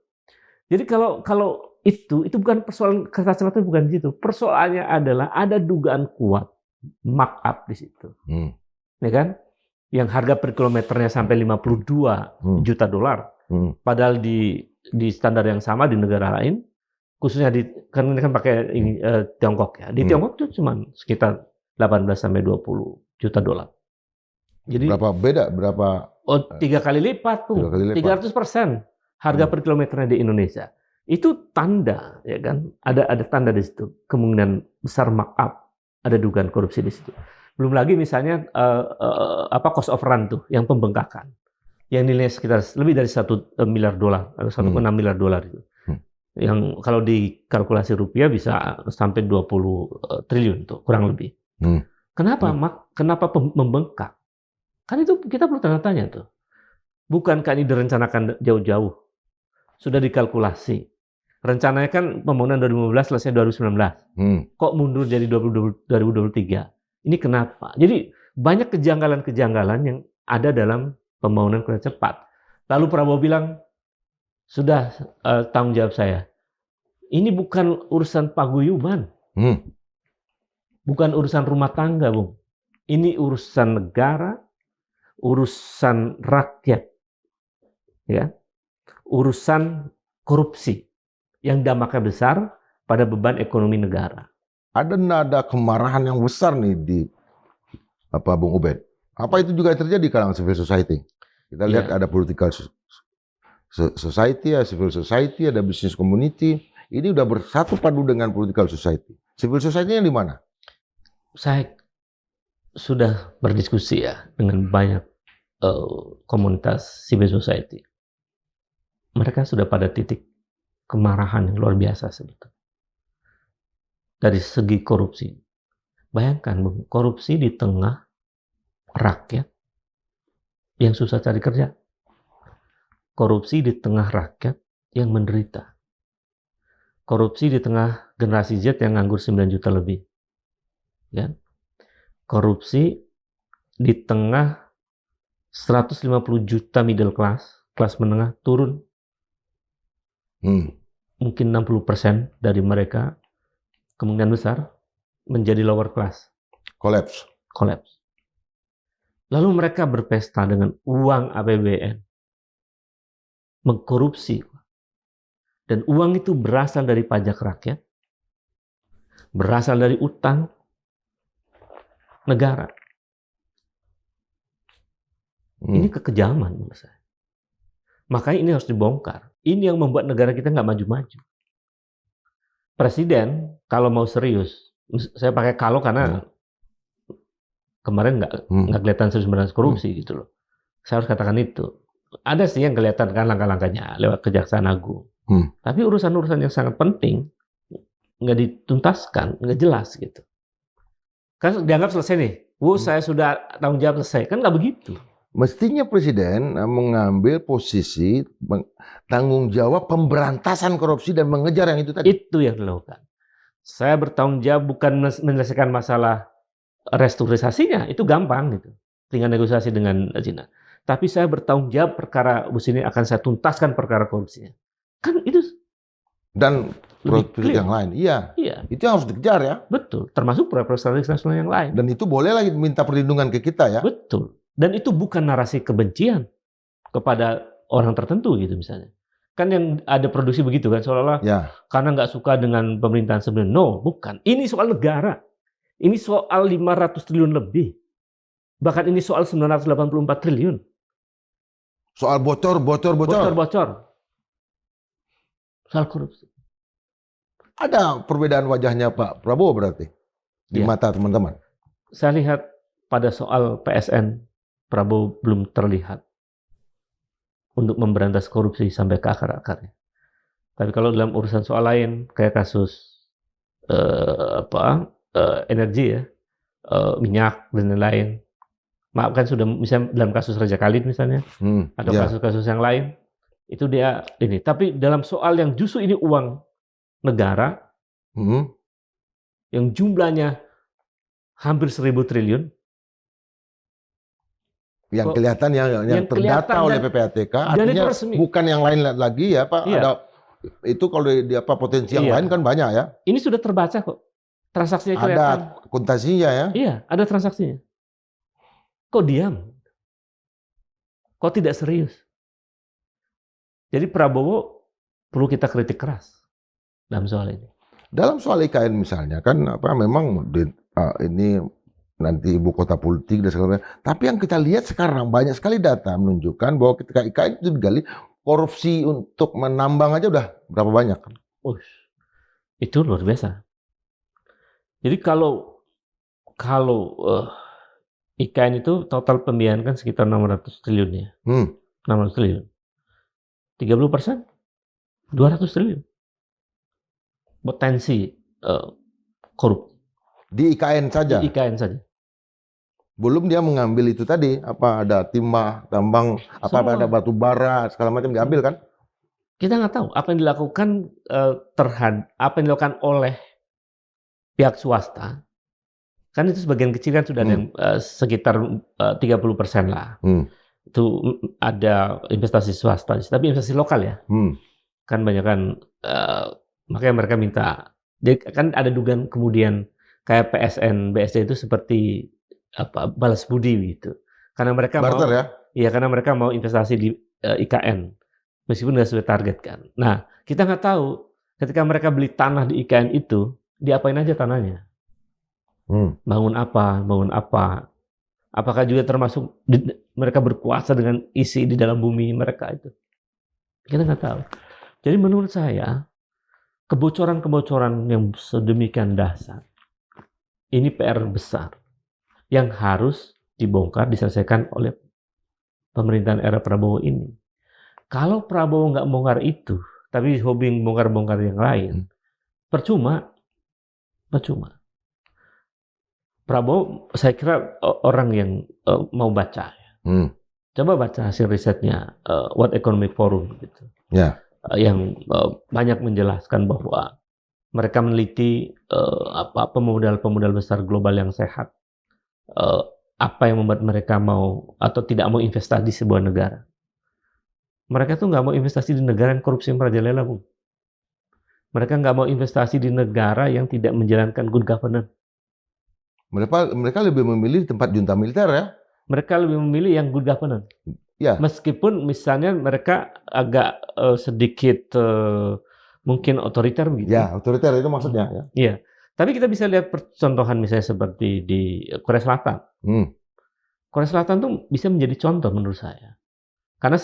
Jadi kalau itu bukan persoalan kereta cepat, itu bukan di situ. Persoalannya adalah ada dugaan kuat markup di situ. Ya kan? Yang harga per kilometernya sampai 52 juta dolar. Padahal di standar yang sama di negara lain, khususnya kan ini kan pakai Tiongkok ya. Di Tiongkok itu cuma sekitar 18 sampai 20 juta dolar. Jadi berapa? Oh, 3 kali lipat tuh. 300% harga per kilometernya di Indonesia. Itu tanda, ya kan? Ada tanda di situ. Kemungkinan besar markup, ada dugaan korupsi di situ. Belum lagi misalnya cost of run tuh, yang pembengkakan, yang nilainya sekitar lebih dari 1 miliar dolar atau 1,6 miliar dolar itu. Yang kalau dikalkulasi rupiah bisa sampai 20 triliun tuh, kurang lebih. Kenapa? Kenapa membengkak? Kan itu kita perlu tanya-tanya tuh. Bukankah ini direncanakan jauh-jauh? Sudah dikalkulasi. Rencananya kan pembangunan 2015 selesai 2019. Kok mundur jadi 2023? Ini kenapa? Jadi banyak kejanggalan-kejanggalan yang ada dalam pembangunan kereta cepat. Lalu Prabowo bilang, sudah tanggung jawab saya. Ini bukan urusan paguyuban. Bukan urusan rumah tangga, Bung. Ini urusan negara, urusan rakyat. Ya. Urusan korupsi yang dampaknya besar pada beban ekonomi negara. Ada nada kemarahan yang besar nih di Bung Ubed. Apa itu juga terjadi di kalangan civil society? Kita lihat ada political society, civil society, ada business community. Ini udah bersatu padu dengan political society. Civil society-nya di mana? Saya sudah berdiskusi ya dengan banyak komunitas civil society. Mereka sudah pada titik kemarahan yang luar biasa sebetulnya. Dari segi korupsi. Bayangkan, Bung, korupsi di tengah rakyat yang susah cari kerja. Korupsi di tengah rakyat yang menderita. Korupsi di tengah generasi Z yang nganggur 9 juta lebih. Ya. Korupsi di tengah 150 juta middle class, kelas menengah turun. Mungkin 60% dari mereka kemungkinan besar menjadi lower class. Collapse. Lalu mereka berpesta dengan uang APBN. Mengkorupsi. Dan uang itu berasal dari pajak rakyat. Berasal dari utang negara. Ini kekejaman menurut saya. Makanya ini harus dibongkar. Ini yang membuat negara kita nggak maju-maju. Presiden kalau mau serius, saya pakai kalau karena kemarin nggak kelihatan serius memberantas korupsi gitu loh. Saya harus katakan itu. Ada sih yang kelihatan kan langkah-langkahnya lewat Kejaksaan Agung. Tapi urusan-urusan yang sangat penting nggak dituntaskan, nggak jelas gitu. Kan dianggap selesai nih. Saya sudah tanggung jawab selesai. Kan nggak begitu. Mestinya Presiden mengambil posisi tanggung jawab pemberantasan korupsi dan mengejar yang itu tadi. Itu yang dilakukan. Saya bertanggung jawab bukan menyelesaikan masalah restrukturisasinya, itu gampang gitu. Tinggal negosiasi dengan Cina. Tapi saya bertanggung jawab perkara ini akan saya tuntaskan perkara korupsinya. Kan itu. Dan proyek yang lain, iya. Itu yang harus dikejar ya. Betul, termasuk proyek strategis nasional yang lain. Dan itu boleh lagi minta perlindungan ke kita ya. Betul. Dan itu bukan narasi kebencian kepada orang tertentu gitu misalnya. Kan yang ada produksi begitu kan, seolah-olah karena nggak suka dengan pemerintahan sebelumnya. No, bukan. Ini soal negara. Ini soal 500 triliun lebih. Bahkan ini soal 984 triliun. Soal bocor. Soal korupsi. Ada perbedaan wajahnya Pak Prabowo berarti di mata teman-teman. Saya lihat pada soal PSN, Prabowo belum terlihat untuk memberantas korupsi sampai ke akar-akarnya. Tapi kalau dalam urusan soal lain, kayak kasus energi ya, minyak dan lain-lain, maafkan sudah misalnya dalam kasus Raja Khalid misalnya, atau kasus-kasus yang lain, itu dia ini. Tapi dalam soal yang justru ini uang negara, yang jumlahnya hampir 1.000 triliun, yang kelihatan yang terdata oleh PPATK, artinya bukan yang lain lagi ya Pak. Ada itu kalau di potensi yang lain kan banyak ya. Ini sudah terbaca kok. Transaksinya kelihatan. Ada akuntansinya ya. Iya, ada transaksinya. Kok diam? Kok tidak serius? Jadi Prabowo perlu kita kritik keras dalam soal ini. Dalam soal IKN misalnya kan memang ini nanti ibu kota politik dan segala macam. Tapi yang kita lihat sekarang banyak sekali data menunjukkan bahwa ketika IKN itu digali, korupsi untuk menambang aja udah berapa banyak? Itu luar biasa. Jadi kalau IKN itu total pembiayaan kan sekitar 600 triliun ya. 600 triliun. 30%, 200 triliun. Potensi korup. Di IKN saja? Di IKN saja. Belum dia mengambil itu tadi, ada timah, tambang, ada batu bara, segala macam diambil kan? kita nggak tahu apa yang dilakukan apa yang dilakukan oleh pihak swasta. Kan itu sebagian kecil kan sudah ada yang sekitar 30% lah. Itu ada investasi swasta, tapi investasi lokal ya. Kan banyak kan, makanya mereka minta. Jadi kan ada dugaan kemudian kayak PSN, BSD itu seperti balas budi gitu. Karena mereka barter mau, ya? Iya, karena mereka mau investasi di IKN, meskipun nggak sesuai target kan. Nah, kita nggak tahu ketika mereka beli tanah di IKN itu, diapain aja tanahnya. Bangun apa, apakah juga termasuk mereka berkuasa dengan isi di dalam bumi mereka itu, kita nggak tahu. Jadi menurut saya kebocoran-kebocoran yang sedemikian dahsyat ini PR besar yang harus dibongkar, diselesaikan oleh pemerintahan era Prabowo ini. Kalau Prabowo nggak bongkar itu, tapi hobi bongkar-bongkar yang lain, percuma. Prabowo, saya kira orang yang mau baca. Coba baca hasil risetnya World Economic Forum gitu. Yang banyak menjelaskan bahwa mereka meneliti pemodal-pemodal besar global yang sehat. Apa yang membuat mereka mau atau tidak mau investasi di sebuah negara. Mereka tuh nggak mau investasi di negara yang korupsi merajalela, Bung. Mereka nggak mau investasi di negara yang tidak menjalankan good governance. Mereka lebih memilih tempat junta militer ya? Mereka lebih memilih yang good governance. Ya. Meskipun misalnya mereka agak sedikit mungkin otoriter begitu. Ya, otoriter itu maksudnya. Ya. Iya. Tapi kita bisa lihat percontohan misalnya seperti di Korea Selatan. Korea Selatan tuh bisa menjadi contoh menurut saya. Karena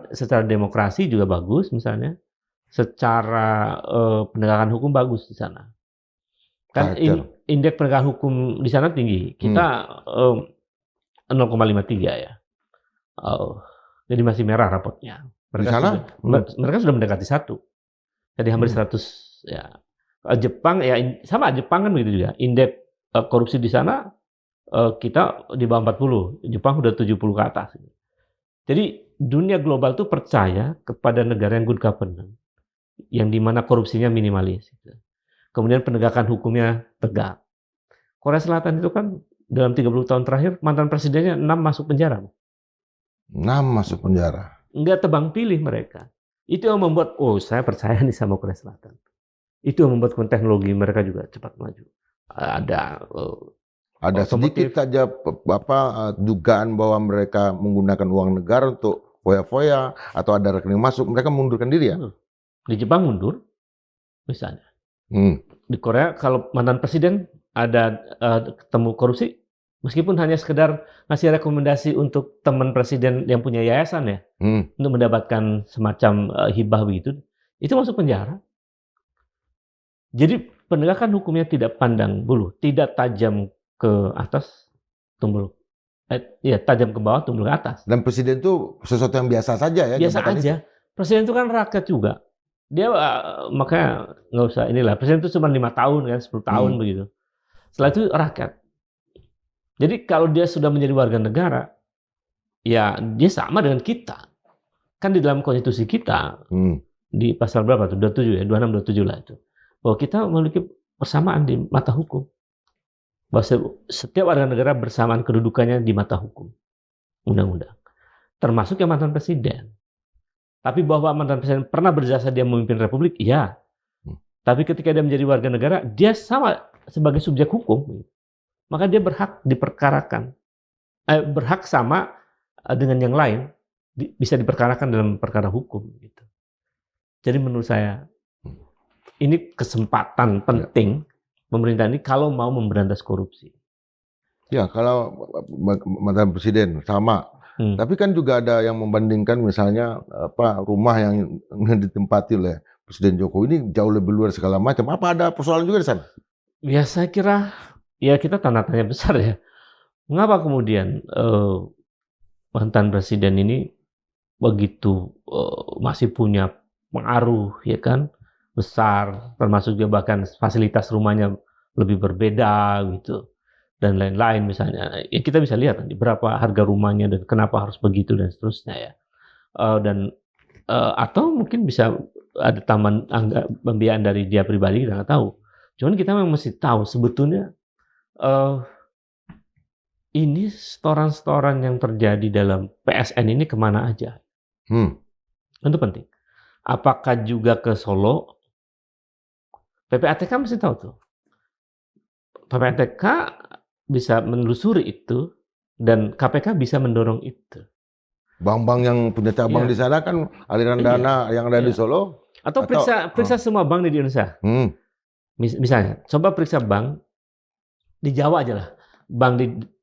secara demokrasi juga bagus misalnya. Secara penegakan hukum bagus di sana. Kan indeks penegakan hukum di sana tinggi. Kita 0,53 ya. Jadi masih merah rapotnya. Mereka sudah mendekati 1. Jadi hampir 100 ya. Jepang ya sama, Jepang kan begitu juga. Indeks korupsi di sana kita di bawah 40. Jepang udah 70 ke atas. Jadi dunia global tuh percaya kepada negara yang good governance. Yang dimana korupsinya minimalis. Kemudian penegakan hukumnya tegak. Korea Selatan itu kan dalam 30 tahun terakhir mantan presidennya 6 masuk penjara. 6 masuk penjara. Nggak tebang pilih mereka. Itu yang membuat, saya percaya nih sama Korea Selatan. Itu yang membuat teknologi mereka juga cepat maju. Ada sedikit saja dugaan bahwa mereka menggunakan uang negara untuk foya-foya atau ada rekening masuk, mereka mengundurkan diri ya? Di Jepang mundur, misalnya. Di Korea kalau mantan presiden ada ketemu korupsi, meskipun hanya sekedar ngasih rekomendasi untuk teman presiden yang punya yayasan ya, untuk mendapatkan semacam hibah begitu, itu masuk penjara. Jadi penegakan hukumnya tidak pandang bulu, tidak tajam ke atas, tumbul. Tajam ke bawah, tumbul ke atas. Dan presiden itu sesuatu yang biasa saja ya? Biasa aja. Presiden itu kan rakyat juga. Dia makanya nggak usah inilah. Presiden itu cuma 5 tahun kan, 10 tahun begitu. Setelah itu rakyat. Jadi kalau dia sudah menjadi warga negara, ya dia sama dengan kita. Kan di dalam konstitusi kita, di pasal berapa tuh? 27 ya, 26, 27 lah itu. Bahwa kita memiliki persamaan di mata hukum. Bahwa setiap warga negara bersamaan kedudukannya di mata hukum. Undang-undang. Termasuk yang mantan presiden. Tapi bahwa mantan presiden pernah berjasa dia memimpin republik, iya. Tapi ketika dia menjadi warga negara, dia sama sebagai subjek hukum. Maka dia berhak diperkarakan. Berhak sama dengan yang lain, bisa diperkarakan dalam perkara hukum. Gitu. Jadi menurut saya, ini kesempatan penting pemerintah ini kalau mau memberantas korupsi. Ya, kalau mantan presiden sama. Tapi kan juga ada yang membandingkan misalnya rumah yang ditempati oleh Presiden Jokowi ini jauh lebih luar segala macam. Apa ada persoalan juga di sana? Ya saya kira ya kita tanda tanya besar ya. Mengapa kemudian mantan presiden ini begitu masih punya pengaruh ya kan besar, termasuk dia bahkan fasilitas rumahnya lebih berbeda gitu. Dan lain-lain misalnya, ya kita bisa lihat nanti berapa harga rumahnya dan kenapa harus begitu dan seterusnya ya. Dan atau mungkin bisa ada tambahan pembiayaan dari dia pribadi, kita nggak tahu. Cuman kita memang mesti tahu sebetulnya ini setoran-setoran yang terjadi dalam PSN ini kemana aja. Itu penting. Apakah juga ke Solo? PPATK mesti tahu tuh. PPATK bisa menelusuri itu dan KPK bisa mendorong itu. Bank-bank yang punya cabang di sana kan aliran dana yang ada di Solo. Atau periksa semua bank di Indonesia. Misalnya, coba periksa bank di Jawa aja lah. Bank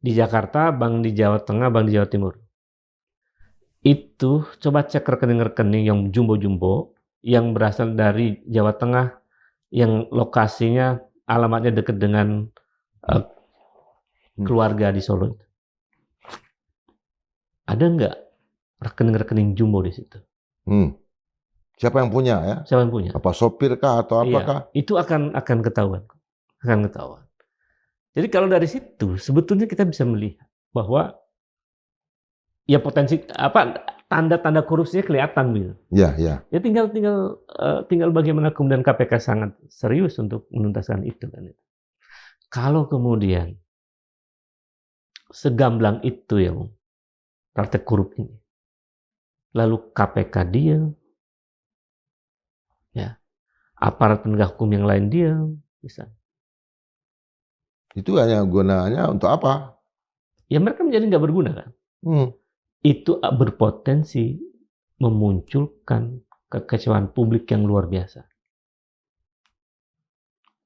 di Jakarta, bank di Jawa Tengah, bank di Jawa Timur. Itu coba cek rekening-rekening yang jumbo-jumbo yang berasal dari Jawa Tengah, yang lokasinya alamatnya dekat dengan keluarga di Solo. Ada nggak rekening-rekening jumbo di situ? Siapa yang punya ya? Siapa yang punya? Apa sopir kah atau apakah? Itu akan ketahuan. Jadi kalau dari situ sebetulnya kita bisa melihat bahwa ya potensi tanda-tanda korupsinya kelihatan gitu. Ya. Ya tinggal bagaimana kemudian KPK sangat serius untuk menuntaskan itu kan. Kalau kemudian segamblang itu ya praktek korup ini, lalu KPK diam, ya aparat penegak hukum yang lain diam, bisa. Itu hanya gunanya untuk apa? Ya mereka menjadi nggak berguna kan. Itu berpotensi memunculkan kekecewaan publik yang luar biasa.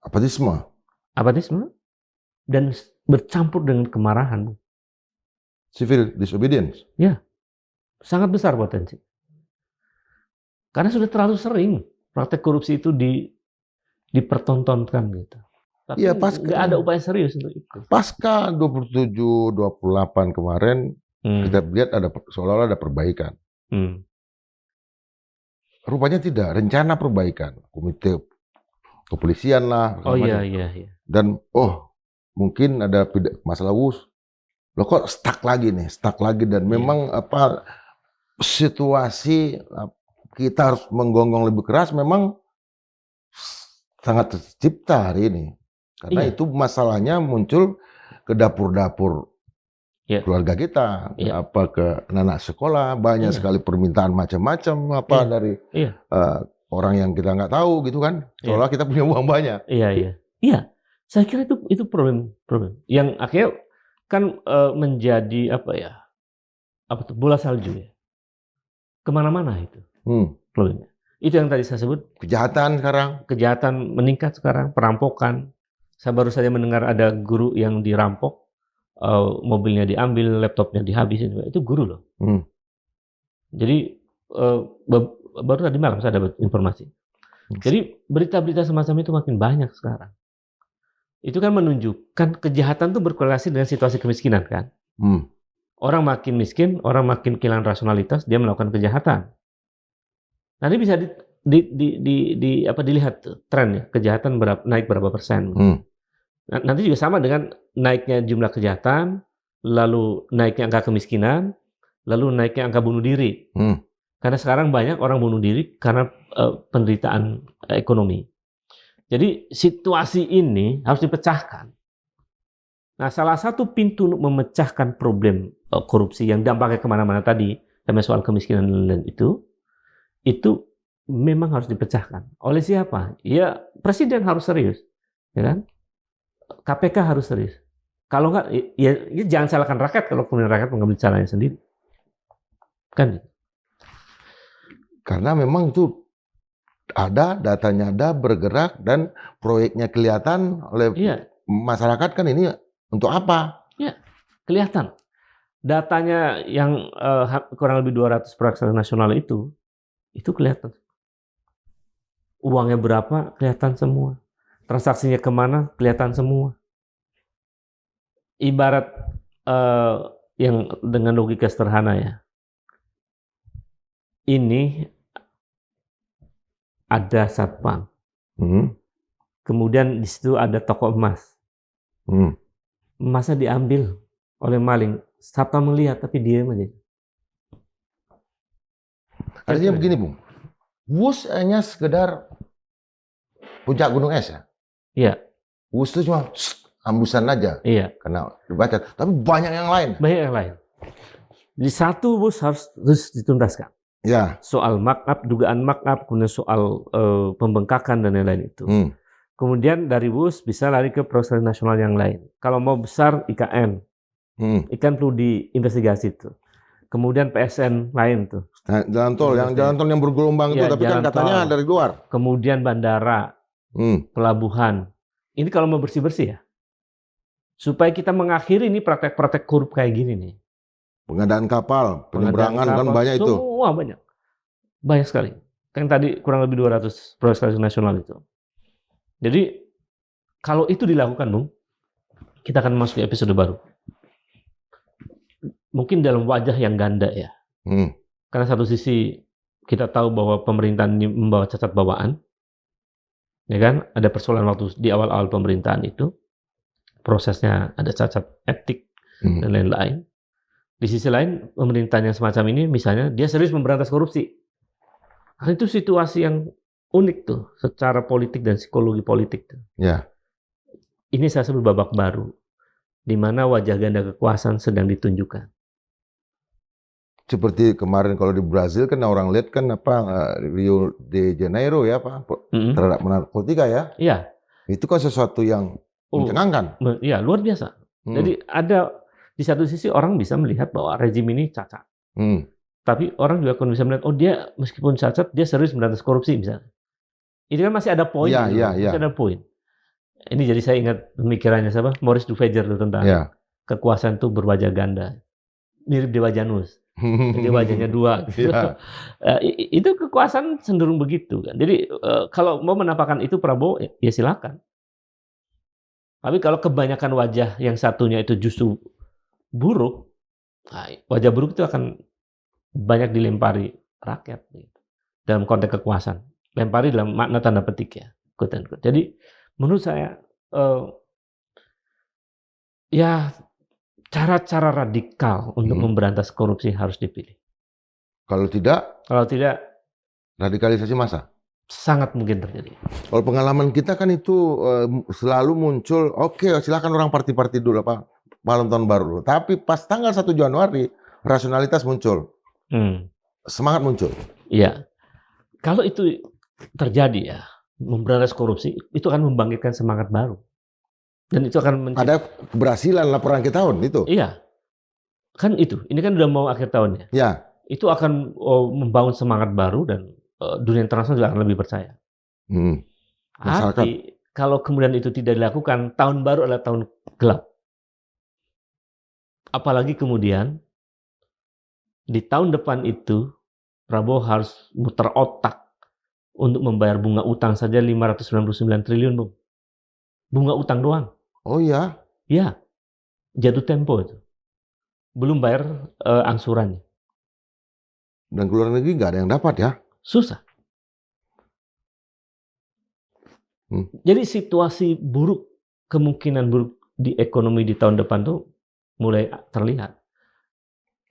Apatisme dan bercampur dengan kemarahan. Civil disobedience. Ya, sangat besar potensi. Karena sudah terlalu sering praktek korupsi itu dipertontonkan gitu. Tapi nggak ada upaya serius untuk itu. Pasca 27-28 kemarin, kita lihat seolah-olah ada perbaikan. Rupanya tidak, rencana perbaikan. Komite kepolisian lah. Iya. Dan mungkin ada masalah Loh kok stuck lagi dan memang situasi kita harus menggonggong lebih keras memang sangat tercipta hari ini. Karena itu masalahnya muncul ke dapur-dapur keluarga kita, ke anak sekolah, banyak sekali permintaan macam-macam dari orang yang kita nggak tahu gitu kan, seolah kita punya uang banyak. Iya. Saya kira itu problem yang akhirnya kan menjadi bola salju ya, kemana-mana itu problemnya. Itu yang tadi saya sebut kejahatan meningkat sekarang, perampokan. Saya baru saja mendengar ada guru yang dirampok, mobilnya diambil, laptopnya dihabisin. Itu guru loh. Jadi baru tadi malam saya dapat informasi. Jadi berita-berita semacam itu makin banyak sekarang. Itu kan menunjukkan kejahatan itu berkorelasi dengan situasi kemiskinan kan. Orang makin miskin, orang makin kehilangan rasionalitas, dia melakukan kejahatan. Nanti bisa dilihat trennya, kejahatan naik berapa persen. Nanti juga sama dengan naiknya jumlah kejahatan, lalu naiknya angka kemiskinan, lalu naiknya angka bunuh diri. Karena sekarang banyak orang bunuh diri karena penderitaan ekonomi. Jadi situasi ini harus dipecahkan. Nah, salah satu pintu untuk memecahkan problem korupsi yang dampaknya kemana-mana tadi, sama soal kemiskinan dan itu memang harus dipecahkan. Oleh siapa? Ya presiden harus serius, ya kan? KPK harus serius. Kalau enggak, ya jangan salahkan rakyat kalau kemudian rakyat mengambil caranya sendiri. Kan? Karena memang itu ada, datanya ada, bergerak, dan proyeknya kelihatan oleh masyarakat kan ini untuk apa? Ya, kelihatan. Datanya yang kurang lebih 200 proyek nasional itu kelihatan. Uangnya berapa, kelihatan semua. Transaksinya kemana, kelihatan semua. Ibarat yang dengan logika sederhana ya. Ini ada satpam. Kemudian di situ ada toko emas. Emasnya diambil oleh maling. Satpam melihat tapi diam aja. Artinya begini, Bung. WUS hanya sekedar puncak gunung es ya? Iya. WUS itu cuma hambusan aja. Iya. Karena dibaca. Tapi banyak yang lain. Banyak yang lain. Di satu WUS harus terus dituntaskan. Ya. Soal markup, dugaan markup, kemudian soal pembengkakan dan lain-lain itu. Kemudian dari WUS bisa lari ke proses nasional yang lain. Kalau mau besar IKN. IKN perlu diinvestigasi itu. Kemudian PSN lain tuh. Nah, jalan tol yang bergelombang itu, tapi kan katanya dari luar. Kemudian bandara, pelabuhan. Ini kalau mau bersih-bersih ya. Supaya kita mengakhiri ini praktek-praktek korup kayak gini nih. Pengadaan kapal, penyeberangan kan banyak itu. Semua banyak. Banyak sekali. Yang tadi kurang lebih 200 proyek nasional itu. Jadi kalau itu dilakukan, Bung, kita akan masuk ke episode baru. Mungkin dalam wajah yang ganda ya. Karena satu sisi kita tahu bahwa pemerintahan ini membawa cacat bawaan. Ya kan? Ada persoalan waktu di awal-awal pemerintahan itu. Prosesnya ada cacat etik dan lain-lain. Di sisi lain, pemerintahan yang semacam ini misalnya dia serius memberantas korupsi. Nah, itu situasi yang unik tuh secara politik dan psikologi politik tuh. Ya. Ini saya sebut babak baru di mana wajah ganda kekuasaan sedang ditunjukkan. Seperti kemarin kalau di Brazil kan orang lihat kan Rio de Janeiro ya terhadap narkotika ya. Iya. Itu kan sesuatu yang mencengangkan. Iya, luar biasa. Jadi ada di satu sisi orang bisa melihat bahwa rezim ini cacat. Tapi orang juga akan bisa melihat, oh dia meskipun cacat, dia serius memberantas korupsi misalnya. Ini kan masih ada poin. Masih ada poin. Ini jadi saya ingat pemikirannya siapa? Maurice Duverger tentang kekuasaan itu berwajah ganda. Mirip Dewa Janus. Jadi wajahnya dua. Gitu. Itu kekuasaan cenderung begitu kan. Jadi kalau mau menampakkan itu Prabowo, ya silakan. Tapi kalau kebanyakan wajah yang satunya itu justru buruk, nah, wajah buruk itu akan banyak dilempari rakyat gitu. Dalam konteks kekuasaan. Lempari dalam makna tanda petik ya. Jadi menurut saya ya cara-cara radikal untuk memberantas korupsi harus dipilih. Kalau tidak radikalisasi massa sangat mungkin terjadi. Kalau pengalaman kita kan itu selalu muncul, oke, silakan orang parti-parti dulu malam tahun baru dulu. Tapi pas tanggal 1 Januari rasionalitas muncul. Semangat muncul. Iya. Kalau itu terjadi ya, memberantas korupsi itu akan membangkitkan semangat baru. Dan itu akan ada keberhasilan laporan akhir tahun itu. Iya. Kan itu. Ini kan udah mau akhir tahun ya. Ya. Itu akan membangun semangat baru dan dunia internasional juga akan lebih percaya. Tapi kalau kemudian itu tidak dilakukan, tahun baru adalah tahun gelap. Apalagi kemudian di tahun depan itu Prabowo harus muter otak untuk membayar bunga utang saja 599 triliun, Bung. Bunga utang doang. Oh iya? Iya. Jatuh tempo itu. Belum bayar angsurannya. Dan ke luar negeri nggak ada yang dapat ya? Susah. Jadi situasi buruk, kemungkinan buruk di ekonomi di tahun depan tuh mulai terlihat.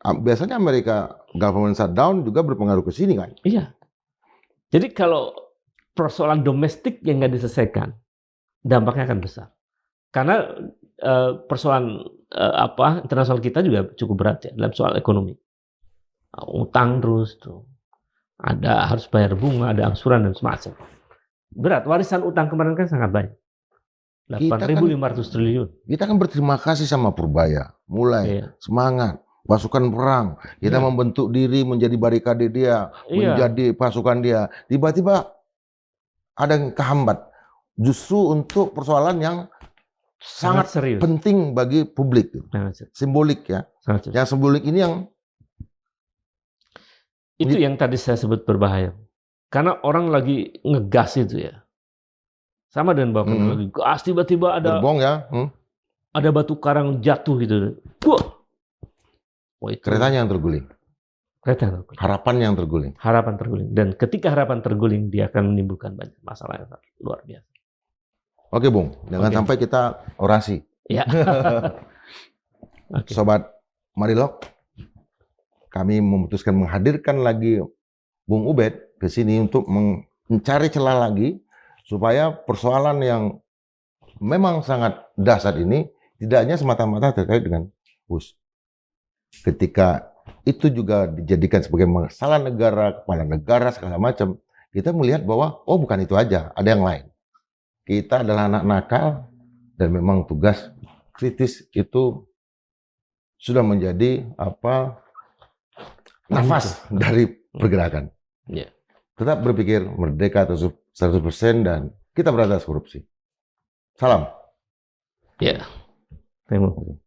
Biasanya Amerika government shutdown juga berpengaruh ke sini kan? Iya. Jadi kalau persoalan domestik yang nggak diselesaikan, dampaknya akan besar. Karena persoalan internasional kita juga cukup berat ya dalam soal ekonomi. Utang terus tuh. Harus bayar bunga, ada angsuran dan semacam. Berat. Warisan utang kemarin kan sangat banyak. 8.500 triliun. Kita kan berterima kasih sama Purbaya. Mulai semangat. Pasukan perang. Kita membentuk diri menjadi barikade dia. Menjadi pasukan dia. Tiba-tiba ada yang kehambat. Justru untuk persoalan yang sangat serius, penting bagi publik. Simbolik ya. Yang simbolik ini yang itu yang tadi saya sebut berbahaya. Karena orang lagi ngegas itu ya. Sama dengan bapak lagi gas, tiba-tiba ada gerbong ya. Ada batu karang jatuh gitu. Keretanya yang terguling. Harapan yang terguling. Harapan terguling. Dan ketika harapan terguling, dia akan menimbulkan banyak masalah yang luar biasa. Oke, Bung. Jangan sampai kita orasi. Ya. Sobat Marilog, kami memutuskan menghadirkan lagi Bung Ubed ke sini untuk mencari celah lagi supaya persoalan yang memang sangat dasar ini tidak hanya semata-mata terkait dengan HUS. Ketika itu juga dijadikan sebagai masalah negara, kepala negara, segala macam, kita melihat bahwa, oh bukan itu aja, ada yang lain. Kita adalah anak nakal, dan memang tugas kritis itu sudah menjadi nafas dari pergerakan. Ya. Tetap berpikir merdeka 100% dan kita berantas korupsi. Salam. Ya. Terima kasih.